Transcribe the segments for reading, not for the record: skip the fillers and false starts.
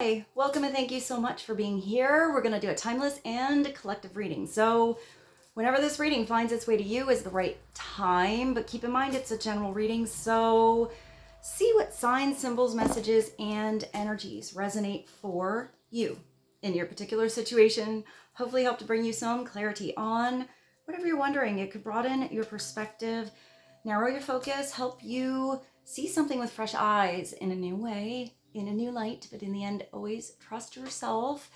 Hi, welcome and thank you so much for being here. We're going to do a timeless and collective reading. So whenever this reading finds its way to you is the right time, but keep in mind it's a general reading. So see what signs, symbols, messages, and energies resonate for you in your particular situation. Hopefully help to bring you some clarity on whatever you're wondering. It could broaden your perspective, narrow your focus, help you see something with fresh eyes in a new way, in a new light, but in the end, always trust yourself.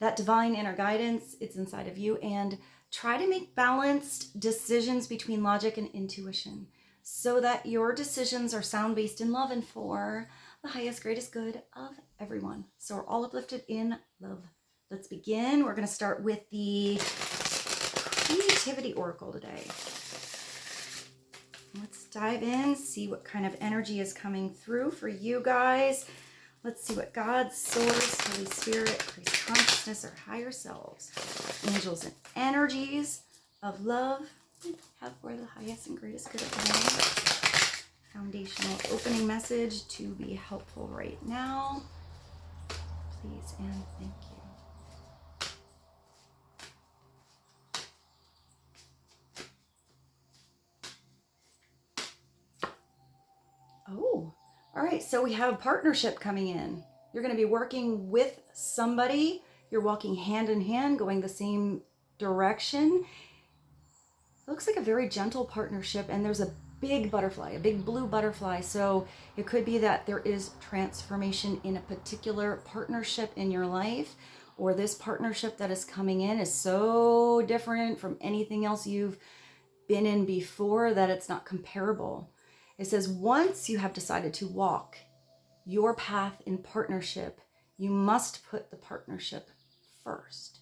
That divine inner guidance, it's inside of you, and try to make balanced decisions between logic and intuition so that your decisions are sound, based in love, and for the highest, greatest good of everyone. So we're all uplifted in love. Let's begin. We're going to start with the Creativity Oracle today. Let's dive in, see what kind of energy is coming through for you guys. Let's see what God, Source, Holy Spirit, Christ Consciousness, or higher selves, angels, and energies of love have for the highest and greatest good of all. Foundational opening message to be helpful right now. Please and thank you. Oh, all right. So we have partnership coming in. You're going to be working with somebody. You're walking hand in hand, going the same direction. It looks like a very gentle partnership, and there's a big butterfly, a big blue butterfly. So it could be that there is transformation in a particular partnership in your life, or this partnership that is coming in is so different from anything else you've been in before that it's not comparable. It says, once you have decided to walk your path in partnership, you must put the partnership first.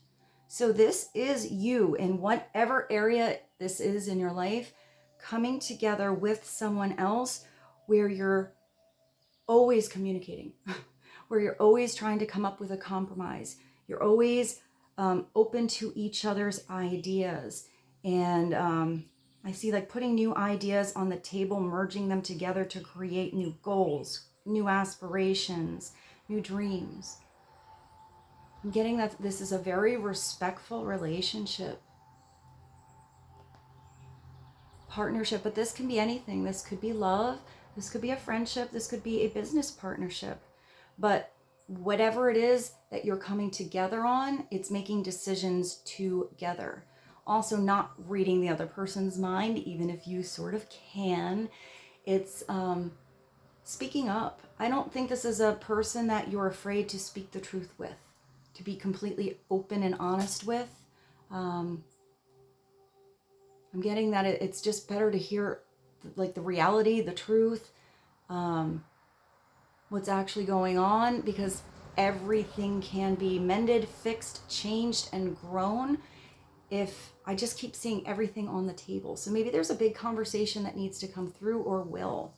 So this is you in whatever area this is in your life, coming together with someone else where you're always communicating, where you're always trying to come up with a compromise. You're always open to each other's ideas. And I see like putting new ideas on the table, merging them together to create new goals, new aspirations, new dreams. I'm getting that this is a very respectful relationship, partnership, but this can be anything. This could be love, this could be a friendship, this could be a business partnership. But whatever it is that you're coming together on, it's making decisions together. Also not reading the other person's mind, even if you sort of can. It's speaking up. I don't think this is a person that you're afraid to speak the truth with, to be completely open and honest with. I'm getting that it's just better to hear like the reality, the truth, what's actually going on, because everything can be mended, fixed, changed, and grown if I just keep seeing everything on the table. So maybe there's a big conversation that needs to come through or will.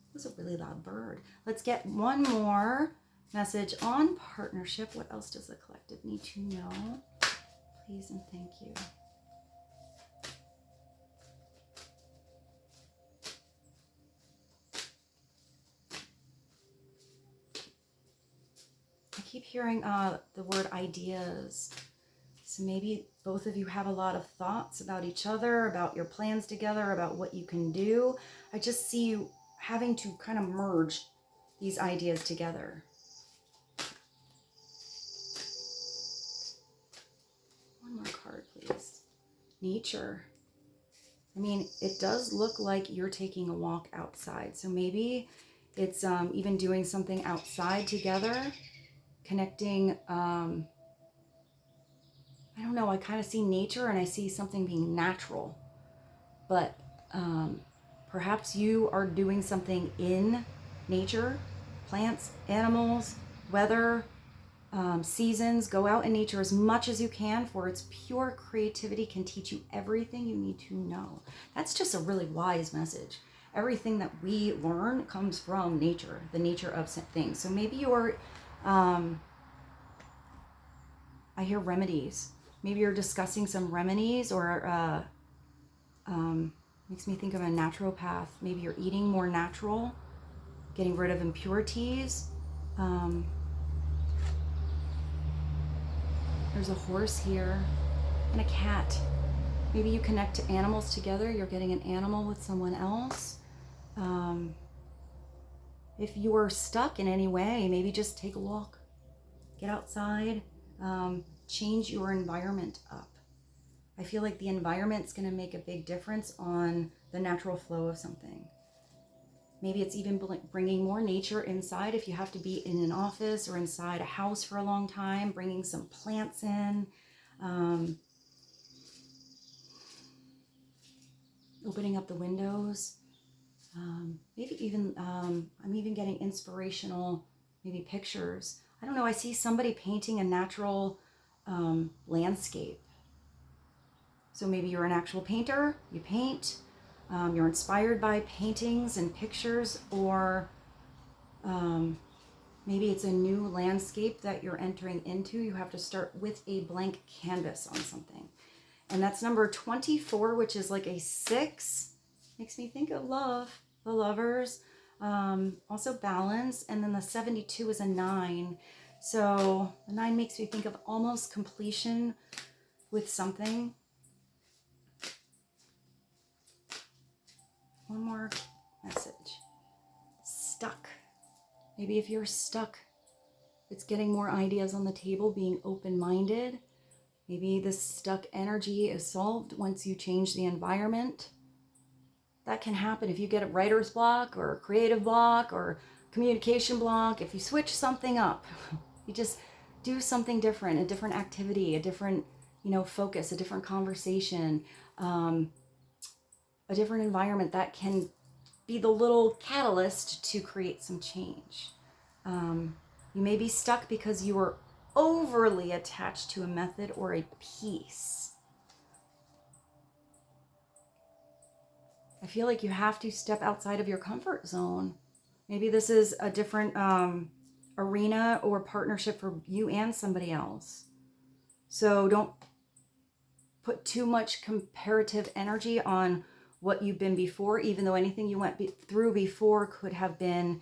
That was a really loud bird. Let's get one more message on partnership. What else does the collective need to know? Please and thank you. I keep hearing the word ideas. So maybe both of you have a lot of thoughts about each other, about your plans together, about what you can do. I just see you having to kind of merge these ideas together. One more card, please. Nature. I mean, it does look like you're taking a walk outside. So maybe it's even doing something outside together, connecting. I don't know, I kind of see nature and I see something being natural, but perhaps you are doing something in nature, plants, animals, weather, seasons. Go out in nature as much as you can, for its pure creativity can teach you everything you need to know. That's just a really wise message. Everything that we learn comes from nature, the nature of things. So maybe you're, I hear remedies. Maybe you're discussing some remedies, or makes me think of a naturopath. Maybe you're eating more natural, getting rid of impurities, There's a horse here and a cat. Maybe you connect to animals together. You're getting an animal with someone else. If you are stuck in any way, maybe just take a walk, get outside, change your environment up. I feel like the environment's going to make a big difference on the natural flow of something. Maybe it's even bringing more nature inside if you have to be in an office or inside a house for a long time, bringing some plants in, opening up the windows. Maybe even, I'm even getting inspirational, maybe pictures. I don't know, I see somebody painting a natural landscape. So maybe you're an actual painter, you paint, you're inspired by paintings and pictures, or maybe it's a new landscape that you're entering into. You have to start with a blank canvas on something. And that's number 24, which is like a 6. Makes me think of love, the lovers, also balance. And then the 72 is a 9. So the 9 makes me think of almost completion with something. One more message. Stuck. Maybe if you're stuck, it's getting more ideas on the table, being open-minded. Maybe this stuck energy is solved once you change the environment. That can happen if you get a writer's block or a creative block or communication block. If you switch something up, you just do something different, a different activity, a different, focus, a different conversation, a different environment, that can be the little catalyst to create some change. You may be stuck because you are overly attached to a method or a piece. I feel like you have to step outside of your comfort zone. Maybe this is a different arena or partnership for you and somebody else. So don't put too much comparative energy on what you've been before, even though anything you went through before could have been,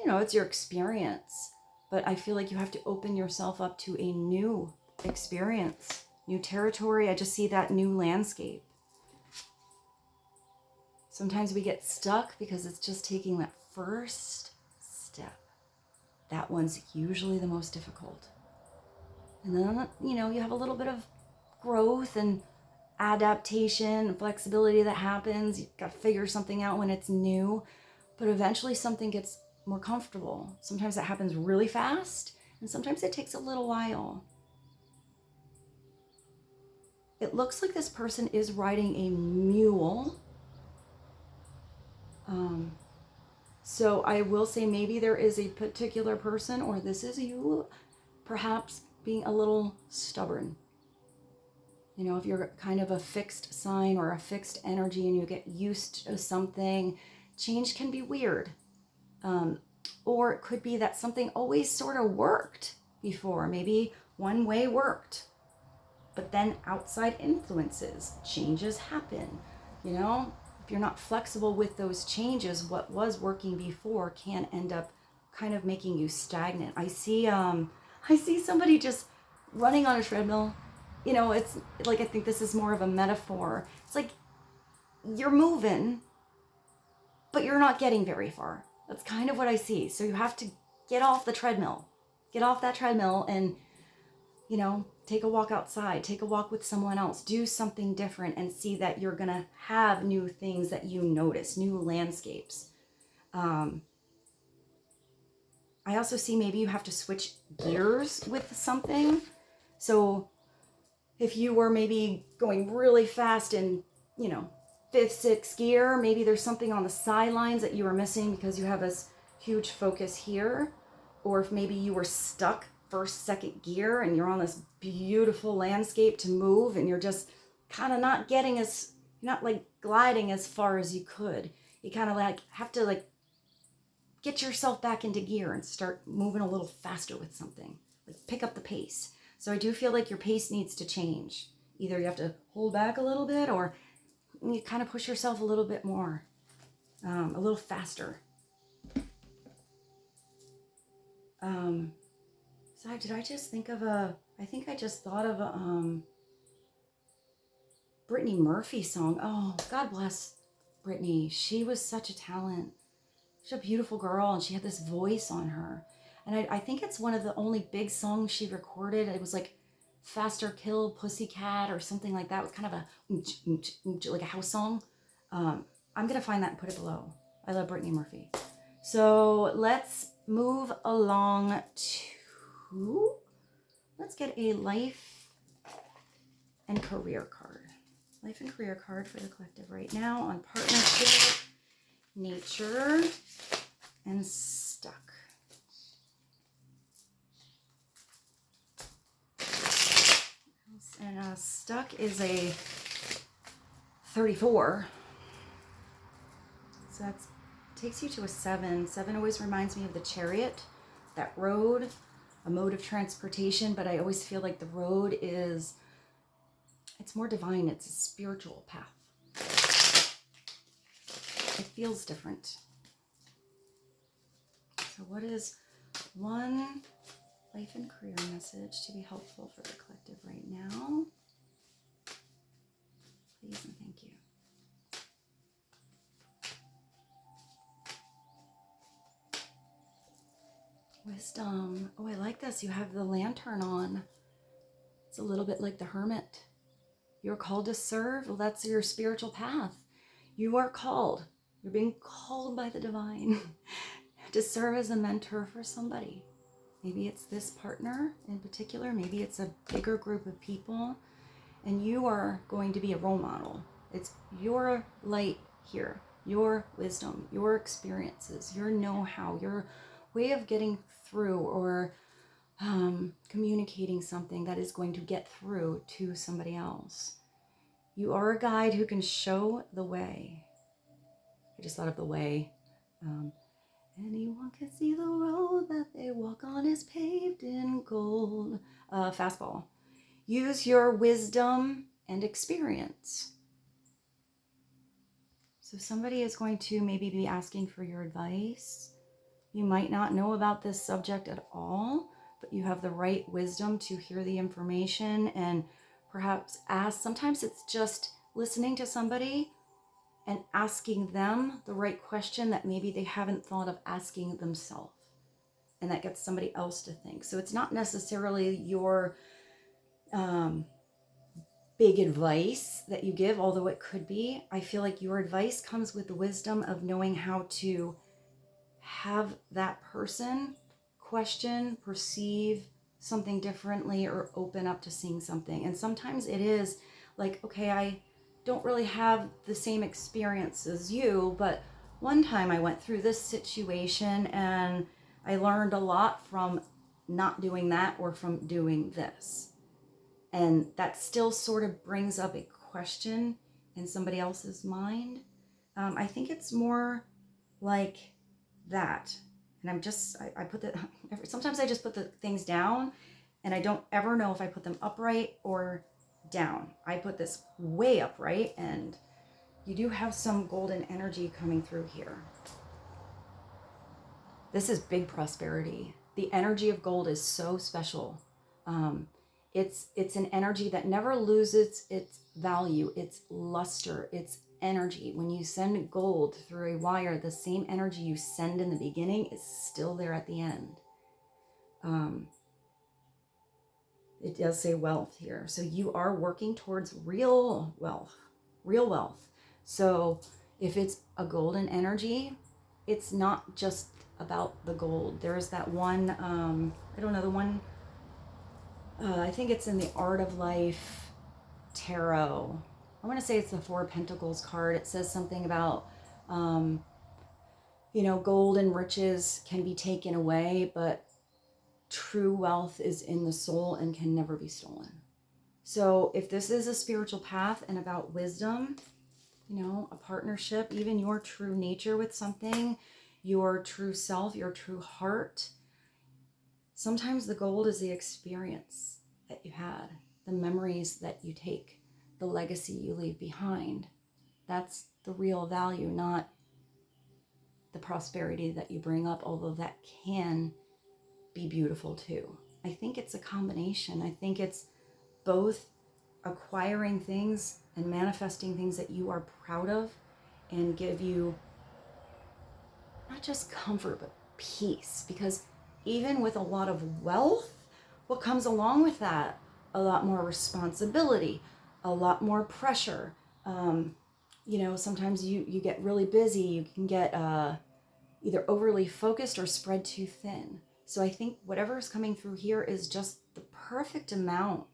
it's your experience. But I feel like you have to open yourself up to a new experience, new territory. I just see that new landscape. Sometimes we get stuck because it's just taking that first step. That one's usually the most difficult. And then, you have a little bit of growth and adaptation and flexibility that happens. You've got to figure something out when it's new, but eventually something gets more comfortable. Sometimes that happens really fast, and sometimes it takes a little while. It looks like this person is riding a mule. So I will say maybe there is a particular person, or this is you, perhaps being a little stubborn. If you're kind of a fixed sign or a fixed energy and you get used to something, change can be weird. Or it could be that something always sort of worked before. Maybe one way worked, but then outside influences, changes happen. If you're not flexible with those changes, what was working before can end up kind of making you stagnant. I see somebody just running on a treadmill. It's like, I think this is more of a metaphor. It's like you're moving, but you're not getting very far. That's kind of what I see. So you have to get off the treadmill. Get off that treadmill and, take a walk outside. Take a walk with someone else. Do something different and see that you're going to have new things that you notice, new landscapes. I also see maybe you have to switch gears with something. So if you were maybe going really fast in, 5th, 6th gear, maybe there's something on the sidelines that you were missing because you have this huge focus here. Or if maybe you were stuck 1st, 2nd gear and you're on this beautiful landscape to move and you're just kind of not gliding as far as you could. You kind of have to get yourself back into gear and start moving a little faster with something. Pick up the pace. So I do feel like your pace needs to change. Either you have to hold back a little bit or you kind of push yourself a little bit more, a little faster. So did I just think of I think I just thought of a Brittany Murphy song. Oh, God bless Britney. She was such a talent. She's a beautiful girl, and she had this voice on her. And I think it's one of the only big songs she recorded. It was like Faster Kill Pussycat or something like that. It was kind of like a house song. I'm going to find that and put it below. I love Brittany Murphy. So let's move along to, let's get a life and career card. Life and career card for the collective right now on partnership, nature, and stuck. And stuck is a 34. So that takes you to a 7. 7 always reminds me of the Chariot, that road, a mode of transportation, but I always feel like the road is, it's more divine. It's a spiritual path. It feels different. So what is one life and career message to be helpful for the collective right now? Please and thank you. Wisdom. Oh, I like this. You have the lantern on. It's a little bit like the hermit. You're called to serve. Well, that's your spiritual path. You are called. You're being called by the divine to serve as a mentor for somebody. Maybe it's this partner in particular. Maybe it's a bigger group of people. And you are going to be a role model. It's your light here, your wisdom, your experiences, your know-how, your way of getting through or communicating something that is going to get through to somebody else. You are a guide who can show the way. I just thought of the way. Anyone can see the road that they walk on is paved in gold. Fastball. Use your wisdom and experience. So somebody is going to maybe be asking for your advice. You might not know about this subject at all, but you have the right wisdom to hear the information and perhaps ask. Sometimes it's just listening to somebody and asking them the right question that maybe they haven't thought of asking themselves. And that gets somebody else to think. So it's not necessarily your big advice that you give, although it could be. I feel like your advice comes with the wisdom of knowing how to have that person question, perceive something differently, or open up to seeing something. And sometimes it is like, okay, I don't really have the same experience as you, but one time I went through this situation and I learned a lot from not doing that or from doing this. And that still sort of brings up a question in somebody else's mind. I think it's more like that. And I put the, sometimes I just put the things down and I don't ever know if I put them upright or down. I put this way upright, and you do have some golden energy coming through here. This is big prosperity. The energy of gold is so special. It's an energy that never loses its value, its luster, its energy. When you send gold through a wire, the same energy you send in the beginning is still there at the end. It does say wealth here. So you are working towards real wealth, real wealth. So if it's a golden energy, it's not just about the gold. There's that one, I don't know, the one, I think it's in the Art of Life Tarot. I want to say it's the Four of Pentacles card. It says something about, gold and riches can be taken away, but true wealth is in the soul and can never be stolen. So if this is a spiritual path and about wisdom, a partnership, even your true nature with something, your true self, your true heart, sometimes the gold is the experience that you had, the memories that you take, the legacy you leave behind. That's the real value, not the prosperity that you bring up, although that can be beautiful too. I think it's a combination. I think it's both acquiring things and manifesting things that you are proud of and give you not just comfort, but peace. Because even with a lot of wealth, what comes along with that? A lot more responsibility, a lot more pressure. You know, sometimes you get really busy. You can get either overly focused or spread too thin. So I think whatever is coming through here is just the perfect amount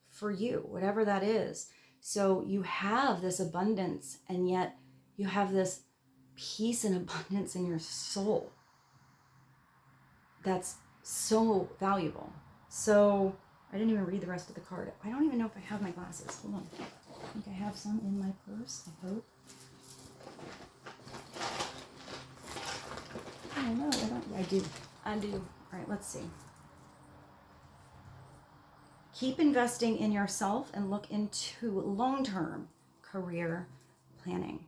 for you, whatever that is. So you have this abundance, and yet you have this peace and abundance in your soul. That's so valuable. So I didn't even read the rest of the card. I don't even know if I have my glasses. Hold on. I think I have some in my purse, I hope. Oh no, I don't. I do. All right, let's see. Keep investing in yourself and look into long-term career planning.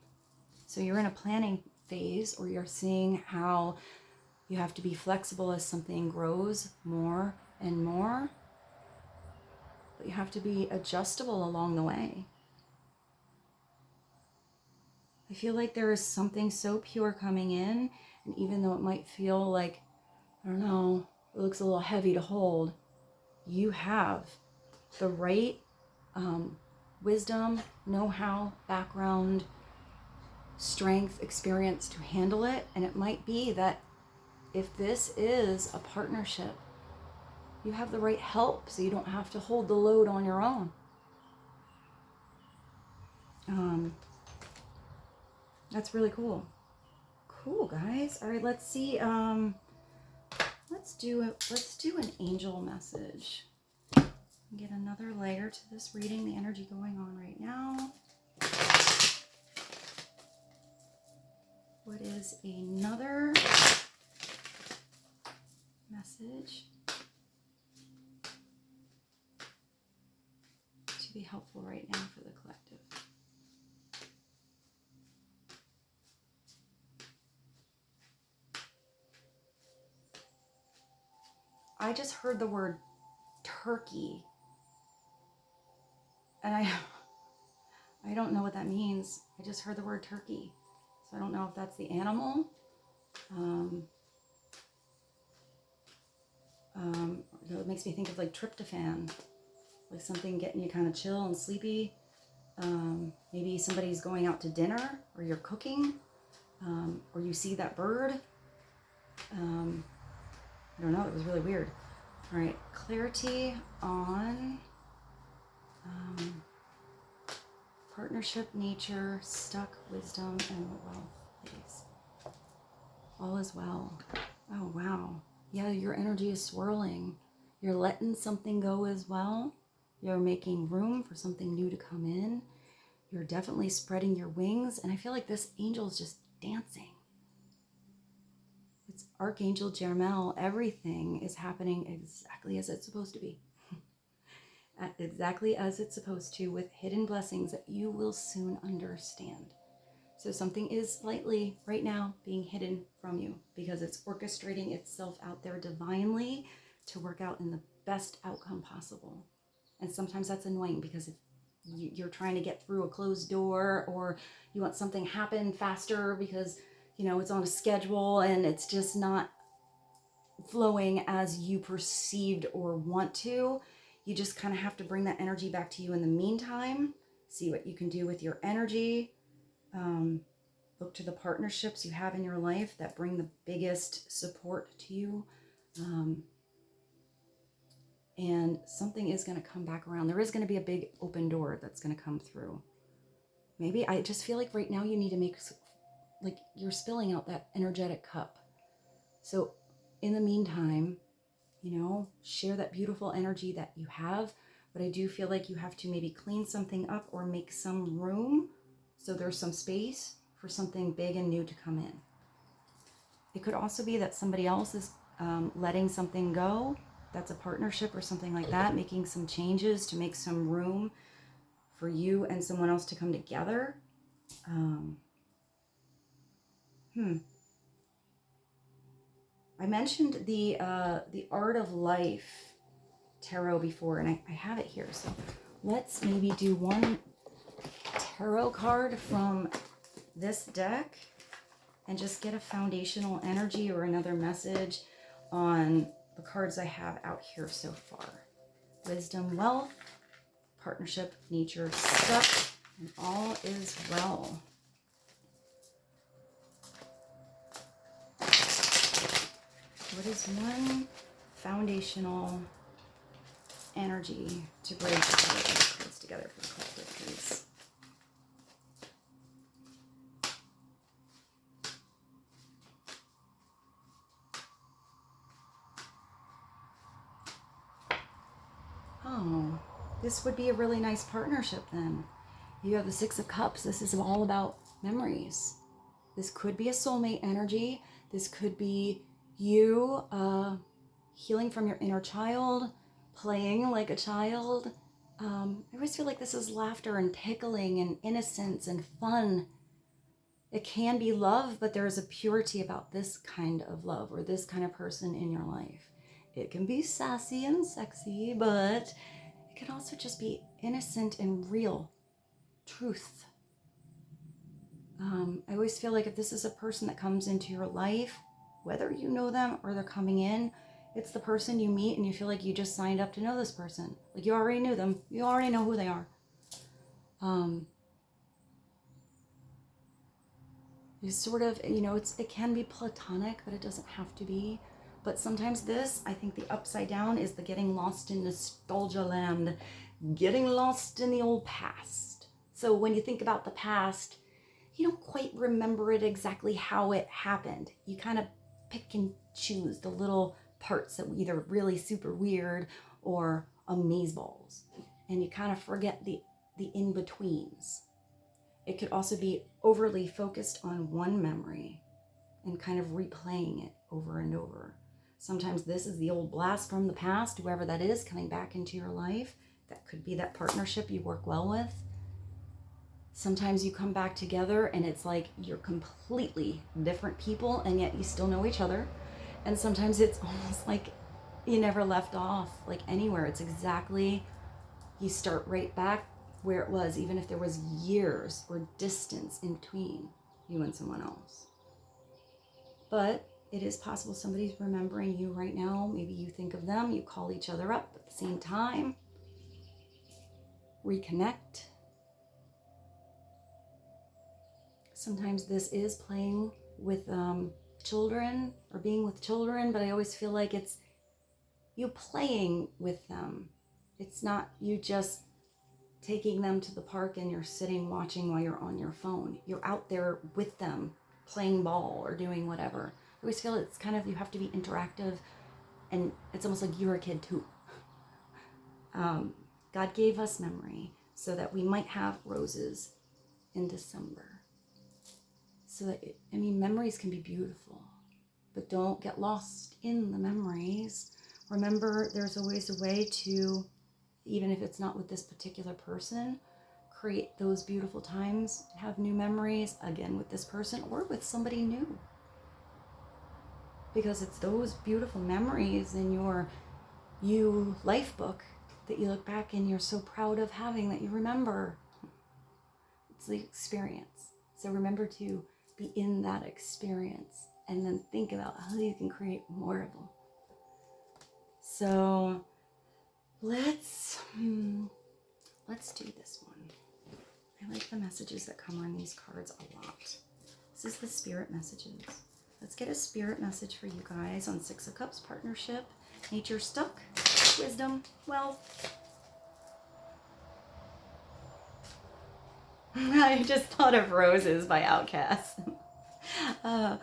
So you're in a planning phase, or you're seeing how you have to be flexible as something grows more and more, but you have to be adjustable along the way. I feel like there is something so pure coming in, and even though it might feel like, I don't know, it looks a little heavy to hold, you have the right wisdom, know-how, background, strength, experience to handle it. And it might be that if this is a partnership, you have the right help, so you don't have to hold the load on your own. That's really cool. Cool, guys. All right, let's see. Let's do an angel message. Get another layer to this reading, the energy going on right now. What is another message to be helpful right now for the collective? I just heard the word turkey, and I don't know what that means. I just heard the word turkey, so I don't know if that's the animal. It makes me think of like tryptophan, like something getting you kind of chill and sleepy. Maybe somebody's going out to dinner, or you're cooking, or you see that bird. I don't know, it was really weird. All right, clarity on partnership, nature, stuck, wisdom, and wealth, please. All is well. Oh, wow. Yeah, your energy is swirling. You're letting something go as well. You're making room for something new to come in. You're definitely spreading your wings. And I feel like this angel is just dancing. It's Archangel Jermel. Everything is happening exactly as it's supposed to be. Exactly as it's supposed to, with hidden blessings that you will soon understand. So something is slightly right now being hidden from you because it's orchestrating itself out there divinely to work out in the best outcome possible. And sometimes that's annoying because if you're trying to get through a closed door, or you want something happen faster because, you know, it's on a schedule and it's just not flowing as you perceived or want to, you just kind of have to bring that energy back to you in the meantime. See what you can do with your energy. Look to the partnerships you have in your life that bring the biggest support to you. And something is going to come back around. There is going to be a big open door that's going to come through. Maybe I just feel like right now you need to make, like you're spilling out that energetic cup. So in the meantime, you know, share that beautiful energy that you have. But I do feel like you have to maybe clean something up or make some room so there's some space for something big and new to come in. It could also be that somebody else is letting something go. That's a partnership or something like that, making some changes to make some room for you and someone else to come together. I mentioned the Art of Life tarot before, and I have it here. So let's maybe do one tarot card from this deck and just get a foundational energy or another message on the cards I have out here so far. Wisdom, wealth, partnership, nature, stuff, and all is well. What is one foundational energy to bridge the cards together for the collective, please? Oh, this would be a really nice partnership then. You have the Six of Cups. This is all about memories. This could be a soulmate energy. This could be you healing from your inner child, playing like a child. I always feel like this is laughter and tickling and innocence and fun. It can be love, but there is a purity about this kind of love or this kind of person in your life. It can be sassy and sexy, but it can also just be innocent and real. Truth. I always feel like if this is a person that comes into your life, whether you know them or they're coming in, it's the person you meet and you feel like you just signed up to know this person. Like you already knew them. You already know who they are. You sort of, you know, it can be platonic, but it doesn't have to be. But sometimes this, I think the upside down is the getting lost in nostalgia land, getting lost in the old past. So when you think about the past, you don't quite remember it exactly how it happened. You kind of pick and choose the little parts that were either really super weird or amazeballs. And you kind of forget the in-betweens. It could also be overly focused on one memory and kind of replaying it over and over. Sometimes this is the old blast from the past, whoever that is coming back into your life. That could be that partnership you work well with. Sometimes you come back together and it's like you're completely different people and yet you still know each other. And sometimes it's almost like you never left off, like anywhere. It's exactly, you start right back where it was, even if there was years or distance in between you and someone else. But it is possible somebody's remembering you right now. Maybe you think of them, you call each other up at the same time, reconnect. Sometimes this is playing with children or being with children, but I always feel like it's you playing with them. It's not you just taking them to the park and you're sitting watching while you're on your phone. You're out there with them playing ball or doing whatever. I always feel it's kind of, you have to be interactive and it's almost like you're a kid too. God gave us memory so that we might have roses in December. So that, memories can be beautiful, but don't get lost in the memories. Remember, there's always a way to, even if it's not with this particular person, create those beautiful times, have new memories, again with this person or with somebody new. Because it's those beautiful memories in your life book that you look back and you're so proud of having that you remember. It's the experience. So remember to be in that experience and then think about how you can create more of them. So let's do this one. I like the messages that come on these cards a lot. This is the spirit messages. Let's get a spirit message for you guys on Six of Cups, partnership, nature, stuck, wisdom, wealth. I just thought of Roses by OutKast. Oh,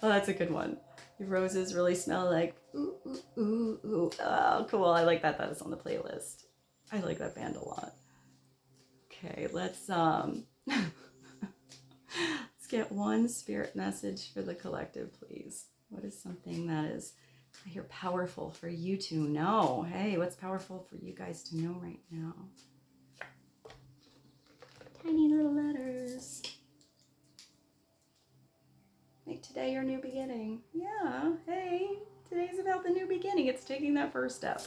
that's a good one. Roses really smell like ooh, ooh, ooh, ooh. Oh, cool. I like that. That is on the playlist. I like that band a lot. Okay, let's let's get one spirit message for the collective, please. What is something that is, I hear, powerful for you to know? Hey, what's powerful for you guys to know right now? Tiny little letters. Make today your new beginning. Yeah, hey, today's about the new beginning. It's taking that first step.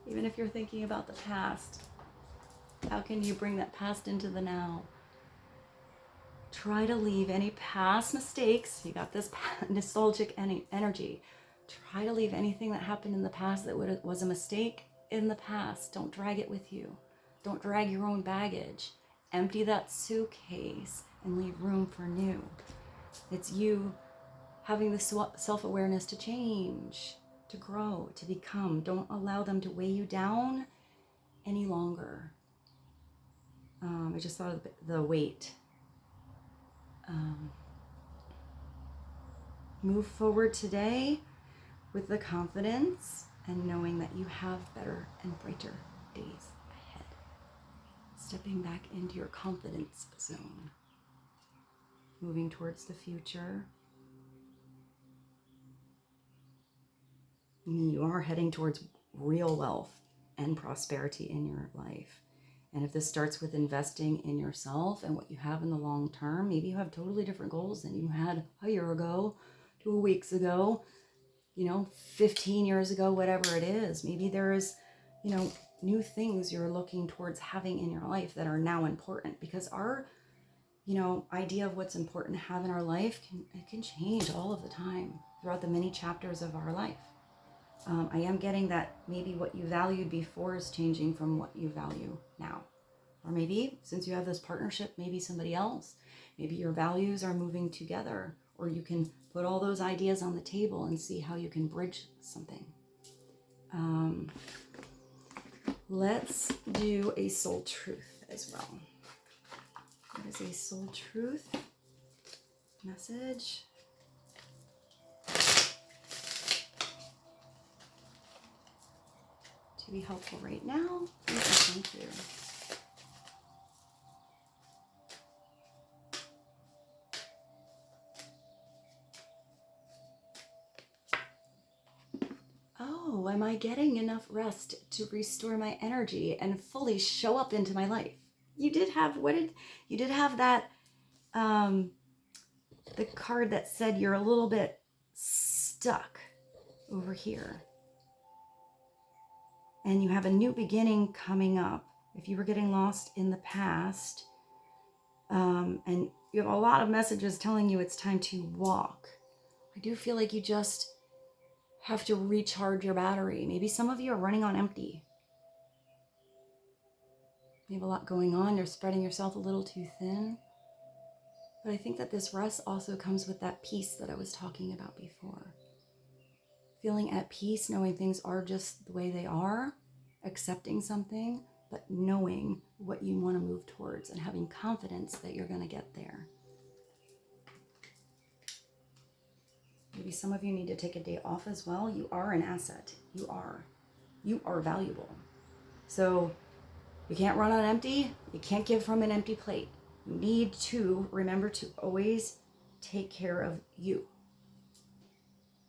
Even if you're thinking about the past, how can you bring that past into the now? Try to leave any past mistakes. You got this nostalgic energy. Try to leave anything that happened in the past that was a mistake in the past. Don't drag it with you. Don't drag your own baggage. Empty that suitcase and leave room for new. It's you having the self-awareness to change, to grow, to become. Don't allow them to weigh you down any longer. I just thought of the weight. Move forward today with the confidence and knowing that you have better and brighter days ahead. Stepping back into your confidence zone. Moving towards the future. You are heading towards real wealth and prosperity in your life. And if this starts with investing in yourself and what you have in the long term, maybe you have totally different goals than you had a year ago, 2 weeks ago, 15 years ago, whatever it is. Maybe there is, new things you're looking towards having in your life that are now important, because our, idea of what's important to have in our life can change all of the time throughout the many chapters of our life. I am getting that maybe what you valued before is changing from what you value now. Or maybe since you have this partnership, maybe somebody else, maybe your values are moving together, or you can put all those ideas on the table and see how you can bridge something. Let's do a soul truth as well. What is a soul truth message? To be helpful right now. Thank you. Oh, am I getting enough rest to restore my energy and fully show up into my life? You did have that the card that said you're a little bit stuck over here. And you have a new beginning coming up. If you were getting lost in the past, and you have a lot of messages telling you it's time to walk. I do feel like you just have to recharge your battery. Maybe some of you are running on empty. You have a lot going on. You're spreading yourself a little too thin. But I think that this rest also comes with that peace that I was talking about before. Feeling at peace, knowing things are just the way they are, accepting something, but knowing what you want to move towards and having confidence that you're going to get there. Maybe some of you need to take a day off as well. You are an asset. You are valuable. So you can't run on empty. You can't give from an empty plate. You need to remember to always take care of you.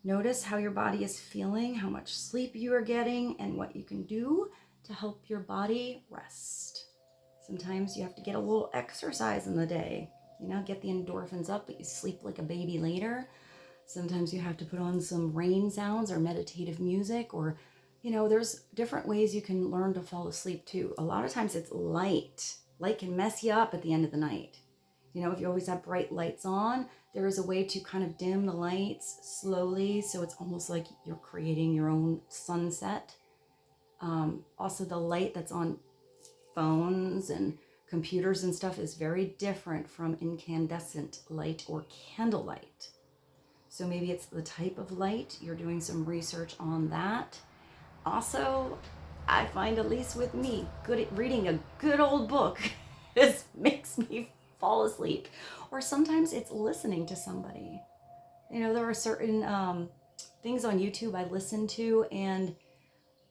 Notice how your body is feeling, how much sleep you are getting, and what you can do to help your body rest. Sometimes you have to get a little exercise in the day, get the endorphins up, but you sleep like a baby later. Sometimes you have to put on some rain sounds or meditative music, or, there's different ways you can learn to fall asleep too. A lot of times it's light. Light can mess you up at the end of the night. If you always have bright lights on, there is a way to kind of dim the lights slowly, so it's almost like you're creating your own sunset. Also, the light that's on phones and computers and stuff is very different from incandescent light or candlelight. So maybe it's the type of light. You're doing some research on that. Also, I find, at least with me, reading a good old book makes me fall asleep. Or sometimes it's listening to somebody. There are certain things on YouTube I listen to, and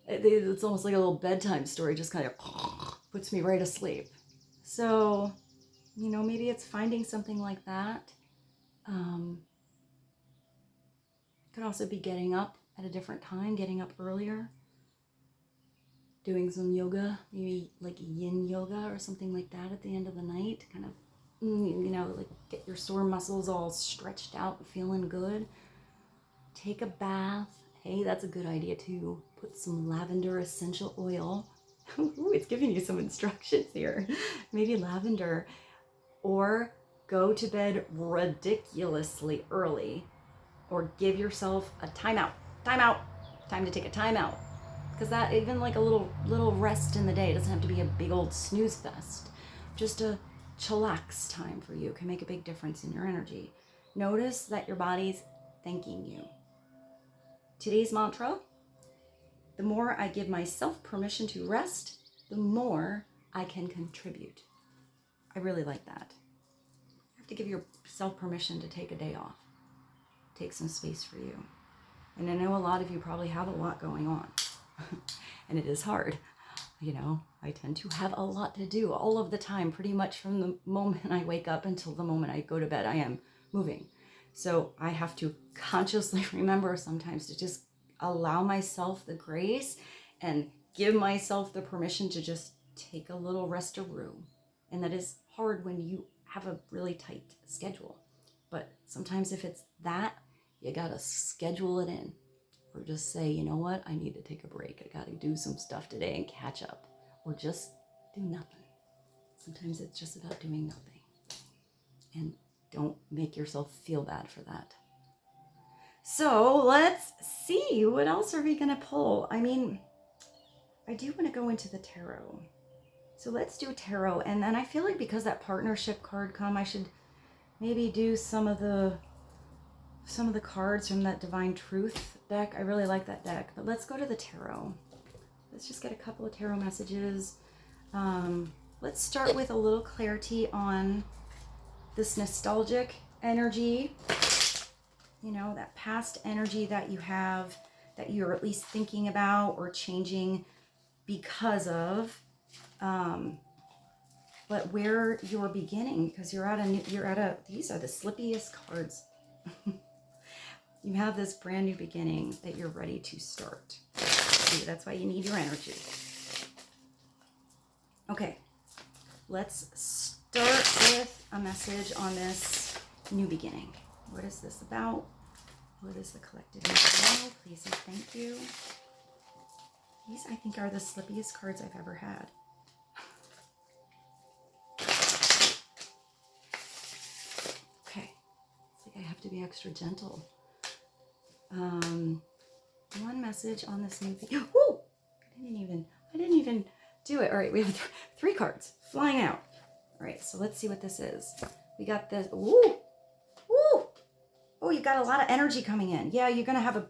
it's almost like a little bedtime story, just kind of puts me right asleep. So, maybe it's finding something like that. Could also be getting up at a different time, getting up earlier, doing some yoga, maybe like yin yoga or something like that at the end of the night, kind of like get your sore muscles all stretched out and feeling good. Take a bath. Hey, that's a good idea too. Put some lavender essential oil. Ooh, it's giving you some instructions here. Maybe lavender. Or go to bed ridiculously early. Or give yourself a timeout. Timeout. Time to take a timeout. Because that, even like a little rest in the day, it doesn't have to be a big old snooze fest. Just a chillax time for you can make a big difference in your energy. Notice that your body's thanking you. Today's mantra: the more I give myself permission to rest, the more I can contribute. I really like that. You have to give yourself permission to take a day off. Take some space for you. And I know a lot of you probably have a lot going on. And it is hard. I tend to have a lot to do all of the time, pretty much from the moment I wake up until the moment I go to bed. I am moving. So I have to consciously remember sometimes to just allow myself the grace and give myself the permission to just take a little rest-a-roo. And that is hard when you have a really tight schedule. But sometimes if it's that, you gotta schedule it in. Or just say, you know what, I need to take a break. I gotta do some stuff today and catch up. Or just do nothing. Sometimes it's just about doing nothing. And don't make yourself feel bad for that. So let's see, what else are we gonna pull? I do want to go into the tarot. So let's do tarot. And then I feel like because that partnership card come, I should maybe do some of the cards from that Divine Truth deck. I really like that deck. But let's go to the tarot. Let's just get a couple of tarot messages. Let's start with a little clarity on this nostalgic energy. That past energy that you have, that you're at least thinking about or changing because of. But where you're beginning, because you're at a, these are the slippiest cards. You have this brand new beginning that you're ready to start. See, that's why you need your energy. Okay, let's start with a message on this new beginning. What is this about? What is the collective know? Please and thank you. These, I think, are the slippiest cards I've ever had. Okay, it's like I have to be extra gentle. One message on this new thing. Woo! I didn't even do it. All right, we have three cards flying out. All right, so let's see what this is. We got this. Woo! Woo! Oh, you got a lot of energy coming in. Yeah, you're gonna have a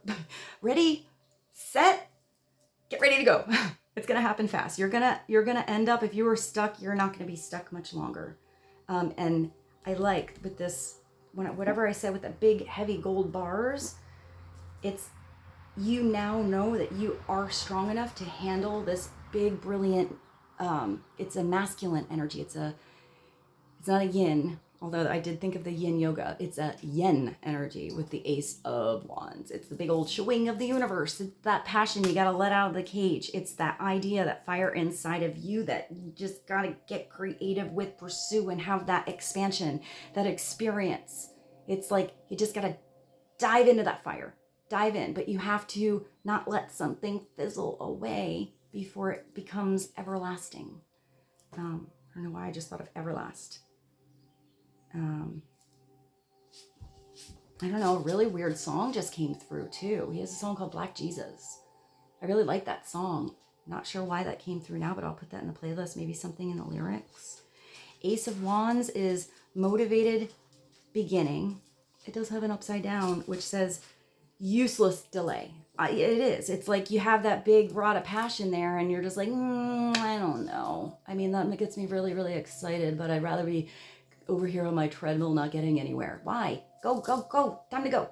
ready, set, get ready to go. It's gonna happen fast. You're gonna end up, if you were stuck, you're not gonna be stuck much longer. And I like with this, whatever I said with the big heavy gold bars, it's, you now know that you are strong enough to handle this big, brilliant, it's a masculine energy. It's not a yin, although I did think of the yin yoga. It's a yin energy with the Ace of Wands. It's the big old swing of the universe. It's that passion you gotta let out of the cage. It's that idea, that fire inside of you that you just gotta get creative with, pursue, and have that expansion, that experience. It's like you just gotta dive into that fire. Dive in, but you have to not let something fizzle away before it becomes everlasting. I don't know why I just thought of Everlast. I don't know, a really weird song just came through too. He has a song called Black Jesus. I really like that song. Not sure why that came through now, but I'll put that in the playlist, maybe something in the lyrics. Ace of Wands is motivated beginning. It does have an upside down, which says useless delay. It is. It's like you have that big rod of passion there and you're just like, I don't know. I mean, that gets me really, really excited, but I'd rather be over here on my treadmill not getting anywhere. Why? Go, go, go. Time to go.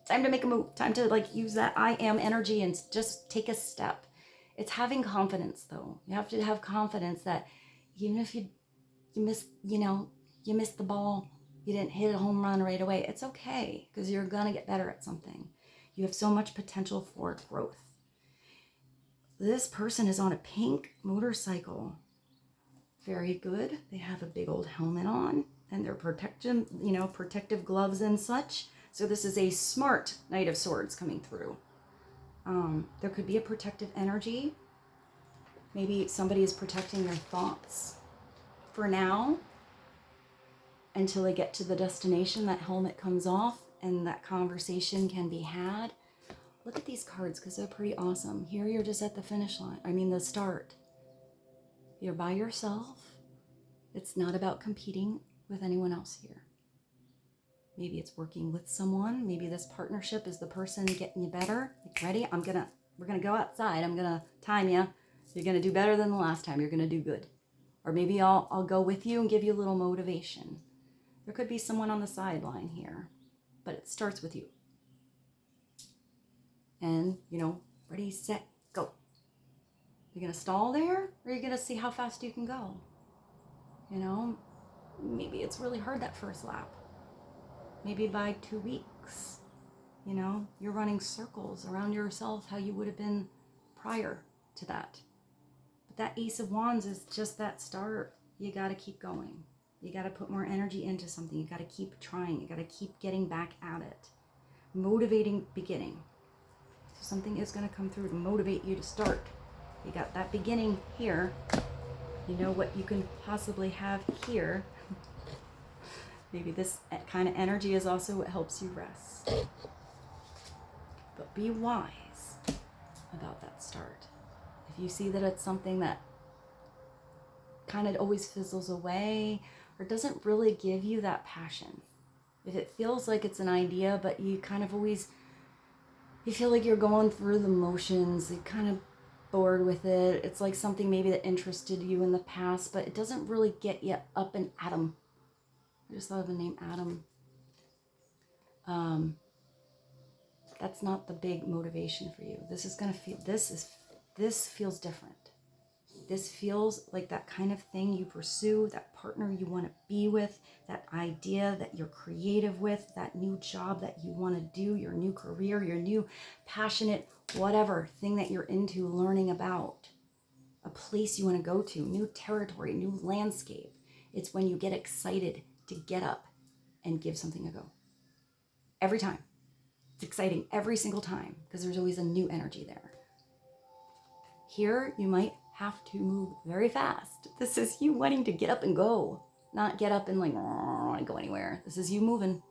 Time to make a move. Time to use that I am energy and just take a step. It's having confidence though. You have to have confidence that even if you miss, you missed the ball, you didn't hit a home run right away, it's okay because you're going to get better at something. You have so much potential for growth. This person is on a pink motorcycle. Very good. They have a big old helmet on. and they're protective gloves and such. So this is a smart Knight of Swords coming through. There could be a protective energy. Maybe somebody is protecting their thoughts for now until they get to the destination, that helmet comes off and that conversation can be had. Look at these cards because they're pretty awesome. Here you're just at the finish line. I mean the start. You're by yourself. It's not about competing with anyone else here. Maybe it's working with someone. Maybe this partnership is the person getting you better. Like, ready? We're gonna go outside. I'm gonna time you. You're gonna do better than the last time. You're gonna do good. Or maybe I'll go with you and give you a little motivation. There could be someone on the sideline here, but it starts with you. And, ready, set, go. You're gonna stall there, or you're gonna see how fast you can go. Maybe it's really hard that first lap. Maybe by 2 weeks, you're running circles around yourself how you would have been prior to that. But that Ace of Wands is just that start. You got to keep going. You got to put more energy into something. You got to keep trying. You got to keep getting back at it. Motivating beginning. So something is going to come through to motivate you to start. You got that beginning here. You know what you can possibly have here. Maybe this kind of energy is also what helps you rest. But be wise about that start. If you see that it's something that kind of always fizzles away or doesn't really give you that passion, if it feels like it's an idea, but you kind of always, you feel like you're going through the motions, you're kind of bored with it. It's like something maybe that interested you in the past, but it doesn't really get you up and at 'em. I just thought of the name Adam. That's not the big motivation for you. This feels different. This feels like that kind of thing you pursue, that partner you want to be with, that idea that you're creative with, that new job that you want to do, your new career, your new passionate, whatever thing that you're into learning about, a place you want to go to, new territory, new landscape. It's when you get excited to get up and give something a go. Every time. It's exciting every single time because there's always a new energy there. Here, you might have to move very fast. This is you wanting to get up and go, not get up and like, I don't want to go anywhere. This is you moving.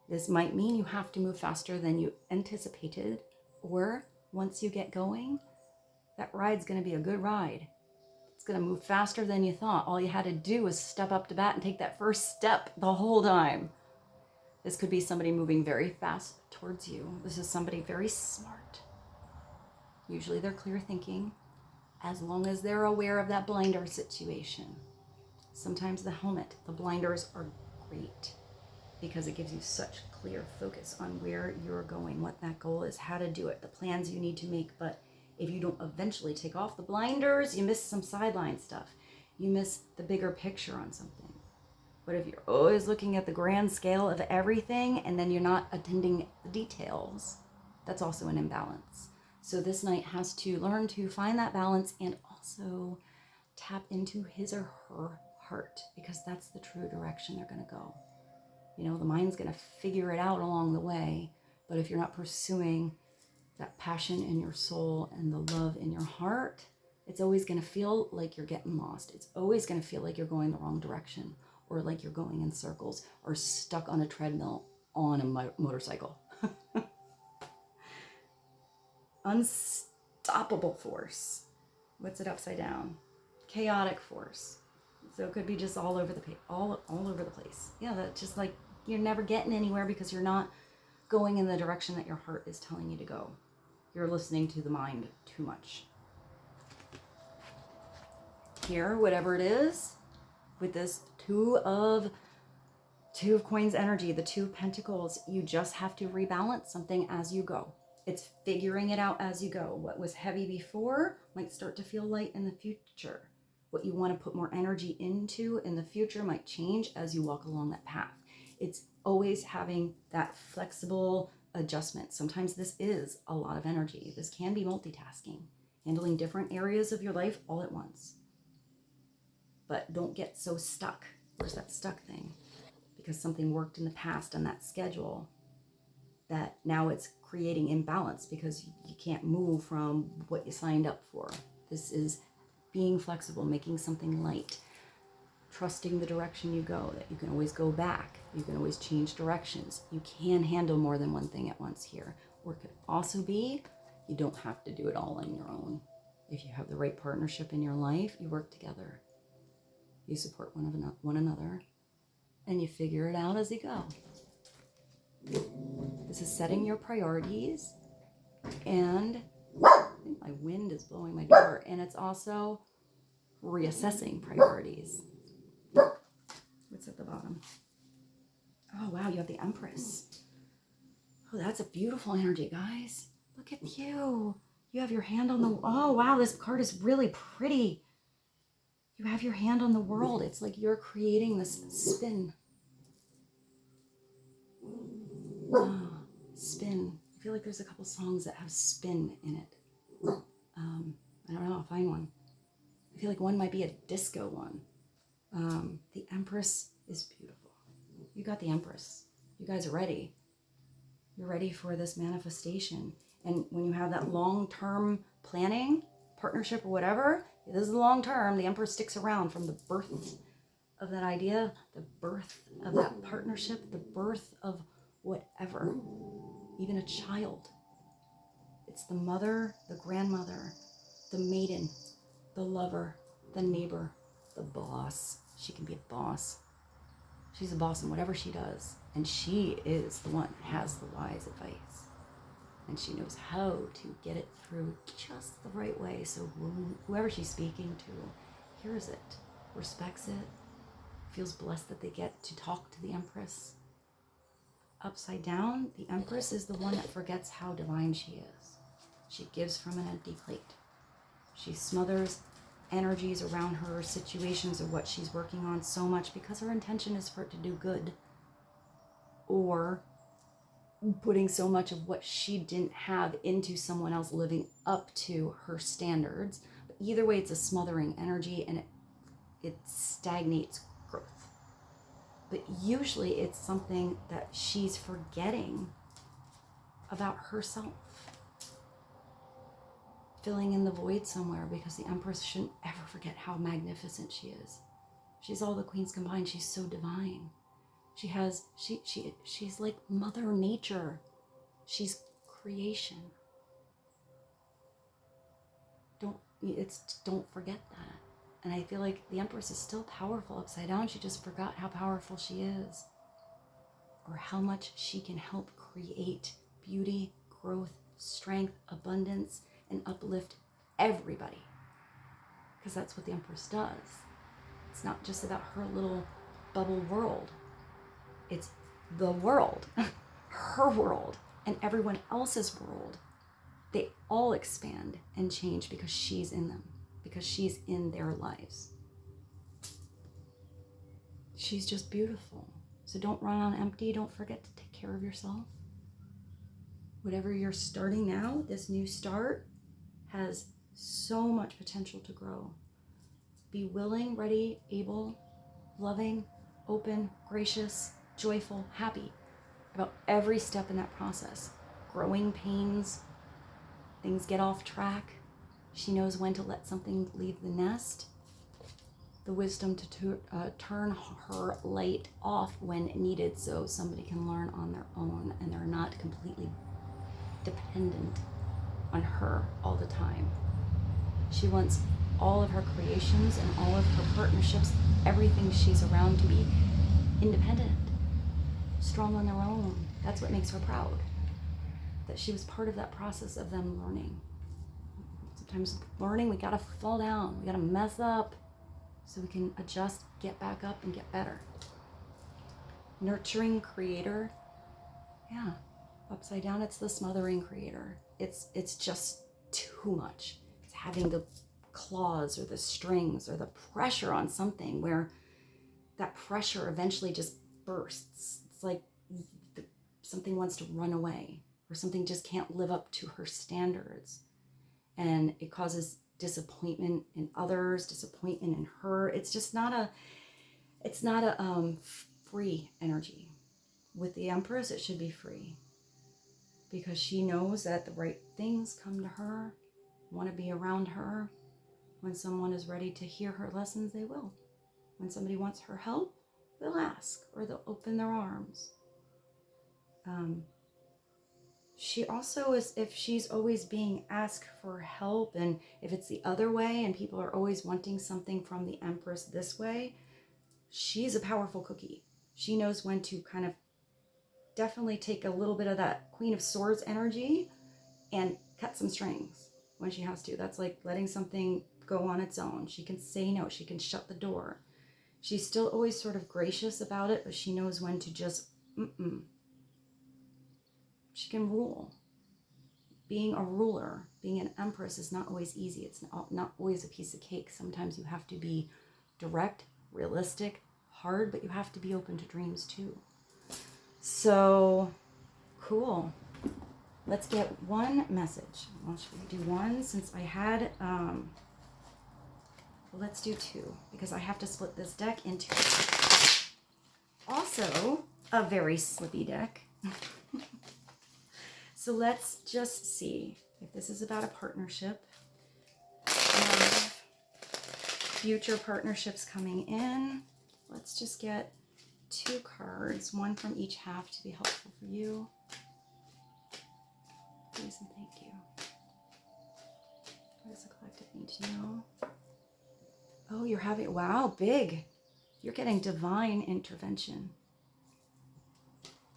This might mean you have to move faster than you anticipated, or once you get going, that ride's going to be a good ride. It's going to move faster than you thought. All you had to do was step up to bat and take that first step the whole time. This could be somebody moving very fast towards you. This is somebody very smart. Usually they're clear thinking, as long as they're aware of that blinder situation. Sometimes the helmet, the blinders are great because it gives you such clear focus on where you're going, what that goal is, how to do it, the plans you need to make. But if you don't eventually take off the blinders, you miss some sideline stuff. You miss the bigger picture on something. But if you're always looking at the grand scale of everything and then you're not attending the details, that's also an imbalance. So this knight has to learn to find that balance and also tap into his or her heart, because that's the true direction they're going to go. The mind's going to figure it out along the way, but if you're not pursuing that passion in your soul and the love in your heart, it's always going to feel like you're getting lost. It's always going to feel like you're going the wrong direction, or like you're going in circles, or stuck on a treadmill on a motorcycle. Unstoppable force. What's it upside down? Chaotic force. So it could be just all over the place. Yeah, that's just like you're never getting anywhere because you're not going in the direction that your heart is telling you to go. You're listening to the mind too much. Here, whatever it is, with this two of coins energy, the 2 pentacles, you just have to rebalance something as you go. It's figuring it out as you go. What was heavy before might start to feel light in the future. What you want to put more energy into in the future might change as you walk along that path. It's always having that flexible adjustment. Sometimes this is a lot of energy. This can be multitasking, handling different areas of your life all at once. But don't get so stuck Where's that stuck thing? Because something worked in the past on that schedule that now it's creating imbalance because you can't move from what you signed up for. This is being flexible, making something light, trusting the direction you go, that you can always go back. You can always change directions. You can handle more than one thing at once here. Or it could also be you don't have to do it all on your own. If you have the right partnership in your life, you work together. You support one another, and you figure it out as you go. This is setting your priorities, and I think my wind is blowing my door, and it's also reassessing priorities. What's at the bottom? Oh, wow, you have the Empress. Oh, that's a beautiful energy, guys. Look at you. You have your hand on the... Oh, wow, this card is really pretty. You have your hand on the world. It's like you're creating this spin. Oh, spin. I feel like there's a couple songs that have spin in it. I don't know. I'll find one. I feel like one might be a disco one. The Empress is beautiful. You got the Empress. You guys are ready. You're ready for this manifestation. And when you have that long-term planning, partnership or whatever, this is long-term. The Empress sticks around from the birth of that idea, the birth of that partnership, the birth of whatever, even a child. It's the mother, the grandmother, the maiden, the lover, the neighbor, the boss. She can be a boss. She's a boss in whatever she does. And she is the one that has the wise advice. And she knows how to get it through just the right way. So whoever she's speaking to hears it, respects it, feels blessed that they get to talk to the Empress. Upside down, the Empress is the one that forgets how divine she is. She gives from an empty plate. She smothers energies around her, situations of what she's working on so much because her intention is for it to do good, or putting so much of what she didn't have into someone else living up to her standards. But either way, it's a smothering energy, and it stagnates growth. But usually it's something that she's forgetting about herself, filling in the void somewhere, because the Empress shouldn't ever forget how magnificent she is. She's all the queens combined. She's so divine. She's like Mother Nature. She's creation. Don't forget that. And I feel like the Empress is still powerful upside down. She just forgot how powerful she is, or how much she can help create beauty, growth, strength, abundance, and uplift everybody. Because that's what the Empress does. It's not just about her little bubble world. It's the world, her world, and everyone else's world. They all expand and change because she's in them, because she's in their lives. She's just beautiful. So don't run on empty. Don't forget to take care of yourself. Whatever you're starting now, this new start has so much potential to grow. Be willing, ready, able, loving, open, gracious, joyful, happy about every step in that process. Growing pains, things get off track. She knows when to let something leave the nest. The wisdom to turn her light off when needed, so somebody can learn on their own and they're not completely dependent on her all the time. She wants all of her creations and all of her partnerships, everything she's around, to be independent, strong on their own. That's what makes her proud, that she was part of that process of them learning. Sometimes learning, we gotta fall down, we gotta mess up so we can adjust, get back up, and get better. Nurturing creator, yeah, upside down, it's the smothering creator. It's just too much. It's having the claws or the strings or the pressure on something where that pressure eventually just bursts. It's like something wants to run away, or something just can't live up to her standards. And it causes disappointment in others, disappointment in her. It's just not It's not a free energy. With the Empress, it should be free, because she knows that the right things come to her, want to be around her. When someone is ready to hear her lessons, they will. When somebody wants her help, they'll ask, or they'll open their arms. She also is, if she's always being asked for help, and if it's the other way and people are always wanting something from the Empress this way, she's a powerful cookie. She knows when to kind of definitely take a little bit of that Queen of Swords energy and cut some strings when she has to. That's like letting something go on its own. She can say no. She can shut the door. She's still always sort of gracious about it, but she knows when to just, She can rule. Being a ruler, being an Empress is not always easy. It's not always a piece of cake. Sometimes you have to be direct, realistic, hard, but you have to be open to dreams too. So, cool. Let's get one message. Well, should we do one since I had, well, let's do two, because I have to split this deck into also a very slippy deck. So let's just see if this is about a partnership, future partnerships coming in. Let's just get 2 cards, one from each half to be helpful for you. Please and thank you. What does the collective need to know? Oh, you're having, wow, big. You're getting divine intervention.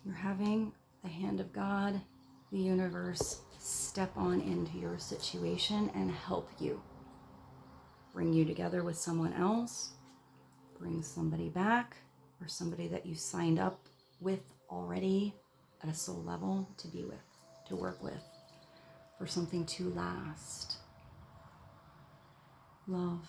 You're having the hand of God, the universe, step on into your situation and help you. Bring you together with someone else. Bring somebody back, or somebody that you signed up with already at a soul level to be with, to work with, for something to last. Love.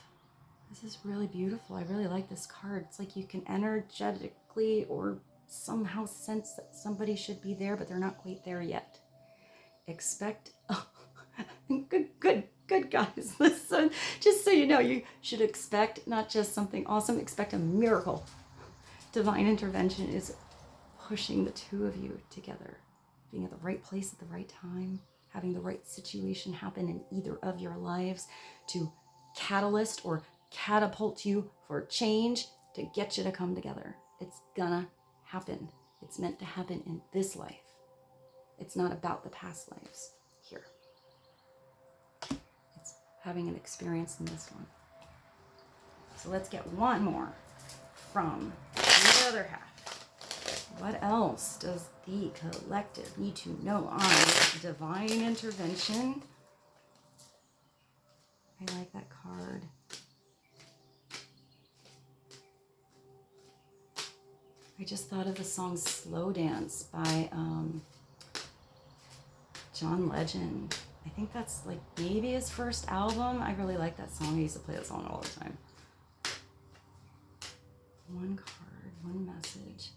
This is really beautiful. I really like this card. It's like you can energetically or somehow sense that somebody should be there, but they're not quite there yet. Expect, good guys. Listen, just so you know, you should expect not just something awesome, expect a miracle. Divine intervention is pushing the two of you together, being at the right place at the right time, having the right situation happen in either of your lives to catalyst or catapult you for change, to get you to come together. It's gonna happen. It's meant to happen in this life. It's not about the past lives here. It's having an experience in this one. So let's get one more from the other half. What else does the collective need to know on divine intervention? I like that card. I just thought of the song Slow Dance by John Legend. I think that's like maybe his first album. I really like that song. I used to play that song all the time. One card, one message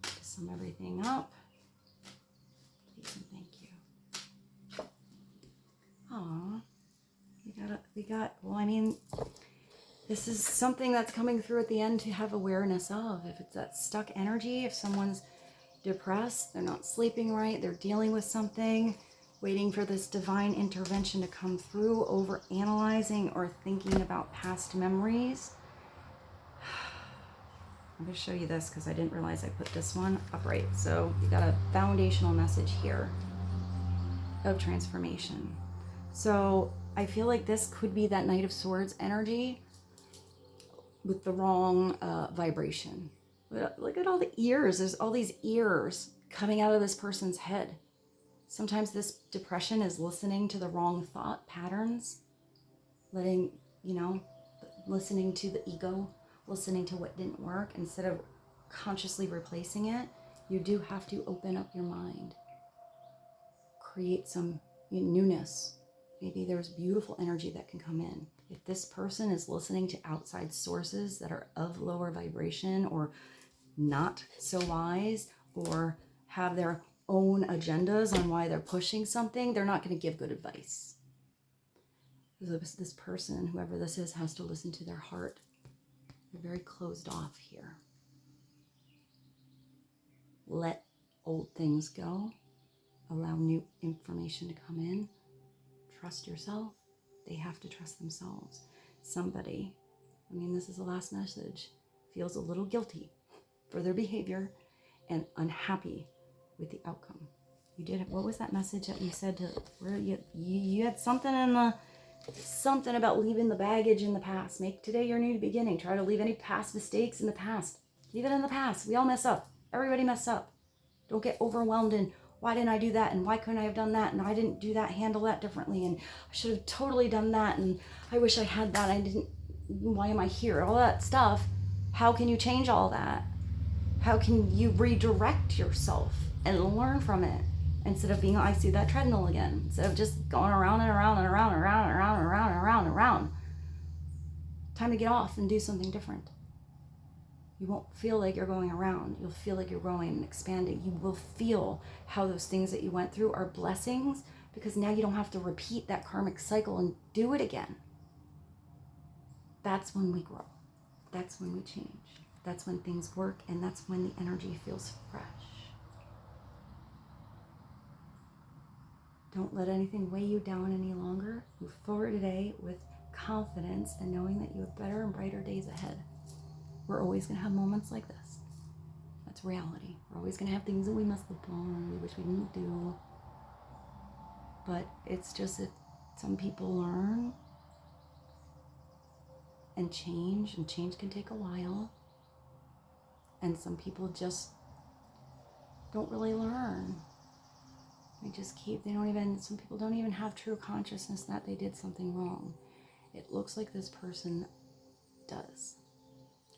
to sum everything up. Please and thank you. Aw, well, I mean, this is something that's coming through at the end to have awareness of. If it's that stuck energy, if someone's depressed, they're not sleeping right, they're dealing with something, waiting for this divine intervention to come through, over analyzing or thinking about past memories. I'm going to show you this because I didn't realize I put this one upright. So you got a foundational message here of transformation. So I feel like this could be that Knight of Swords energy with the wrong vibration. Look at all the ears. There's all these ears coming out of this person's head. Sometimes this depression is listening to the wrong thought patterns, listening to the ego, listening to what didn't work instead of consciously replacing it. You do have to open up your mind, create some newness. Maybe there's beautiful energy that can come in. If this person is listening to outside sources that are of lower vibration or not so wise, or have their own agendas on why they're pushing something, they're not going to give good advice. This person, whoever this is, has to listen to their heart. You're very closed off here. Let old things go. Allow new information to come in. Trust yourself. They have to trust themselves. Somebody, I mean, this is the last message, feels a little guilty for their behavior and unhappy with the outcome. You did, what was that message that you said to, where you had something in the, something about leaving the baggage in the past. Make today your new beginning. Try to leave any past mistakes in the past. Leave it in the past. We all mess up. Everybody mess up. Don't get overwhelmed in why didn't I do that, and why couldn't I have done that, and I didn't do that, handle that differently, and I should have totally done that, and I wish I had that, I didn't, why am I here? All that stuff. How can you change all that? How can you redirect yourself and learn from it? Instead of being, I see that treadmill again. Instead of just going around and around and around and around and around and around and around and around. Time to get off and do something different. You won't feel like you're going around. You'll feel like you're growing and expanding. You will feel how those things that you went through are blessings, because now you don't have to repeat that karmic cycle and do it again. That's when we grow. That's when we change. That's when things work, and that's when the energy feels fresh. Don't let anything weigh you down any longer. Move forward today with confidence and knowing that you have better and brighter days ahead. We're always going to have moments like this. That's reality. We're always going to have things that we messed up on, we wish we didn't do. But it's just that some people learn and change can take a while. And some people just don't really learn. Some people don't even have true consciousness that they did something wrong. It looks like this person does,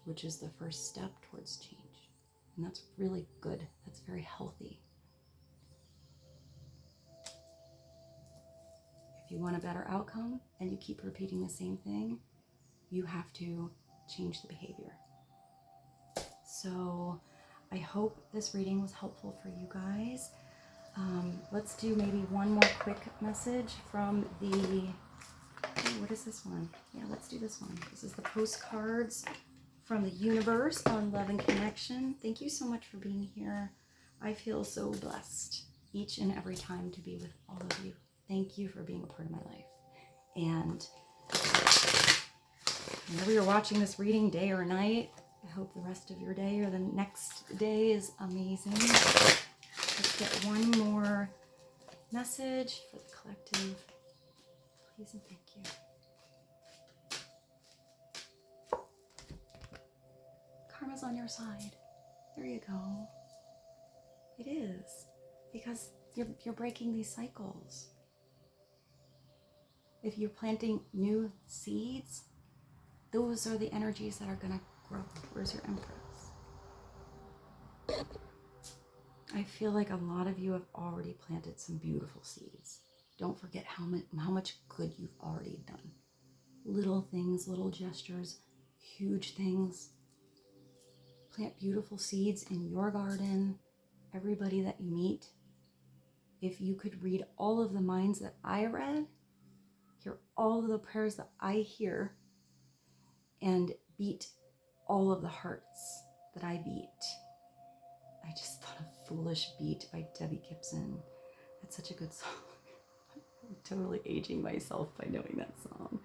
which is the first step towards change. And that's really good. That's very healthy. If you want a better outcome and you keep repeating the same thing, you have to change the behavior. So I hope this reading was helpful for you guys. Let's do maybe one more quick message from the, what is this one? Yeah, let's do this one. This is the postcards from the universe on love and connection. Thank you so much for being here. I feel so blessed each and every time to be with all of you. Thank you for being a part of my life. And whenever you're watching this reading, day or night, I hope the rest of your day or the next day is amazing. Let's get one more message for the collective. Please and thank you. Karma's on your side. There you go. It is. Because you're breaking these cycles. If you're planting new seeds, those are the energies that are going to grow. Where's your Empress? I feel like a lot of you have already planted some beautiful seeds. Don't forget how much good you've already done. Little things, little gestures, huge things. Plant beautiful seeds in your garden. Everybody that you meet. If you could read all of the minds that I read, hear all of the prayers that I hear, and beat all of the hearts that I beat. I just thought of Foolish Beat by Debbie Gibson. That's such a good song. I'm totally aging myself by knowing that song.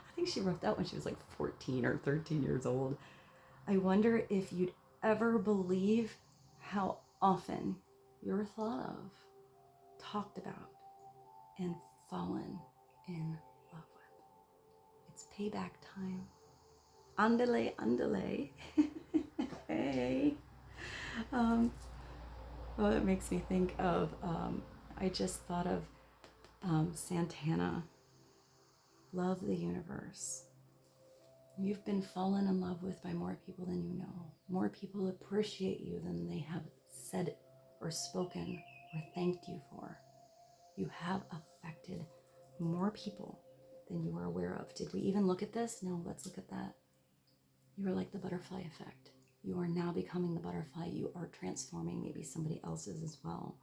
I think she wrote that when she was like 14 or 13 years old. I wonder if you'd ever believe how often you're thought of, talked about, and fallen in love with. It's payback time. Andale, andale. Hey. Well, it makes me think of, I just thought of Santana. Love the universe. You've been fallen in love with by more people than you know. More people appreciate you than they have said or spoken or thanked you for. You have affected more people than you are aware of. Did we even look at this? No, let's look at that. You are like the butterfly effect. You are now becoming the butterfly. You are transforming maybe somebody else's as well.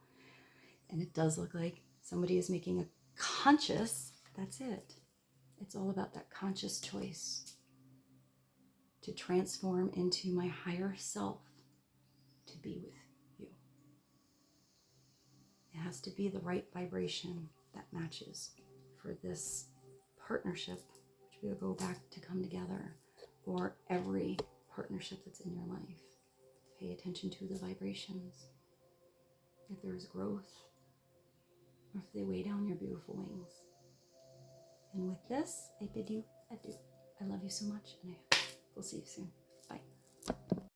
And it does look like somebody is making a conscious, that's it. It's all about that conscious choice to transform into my higher self to be with you. It has to be the right vibration that matches for this partnership, which we'll go back to come together, or every partnership that's in your life. Pay attention to the vibrations. If there is growth, or if they weigh down your beautiful wings. And with this, I bid you adieu. I love you so much, and I will see you soon.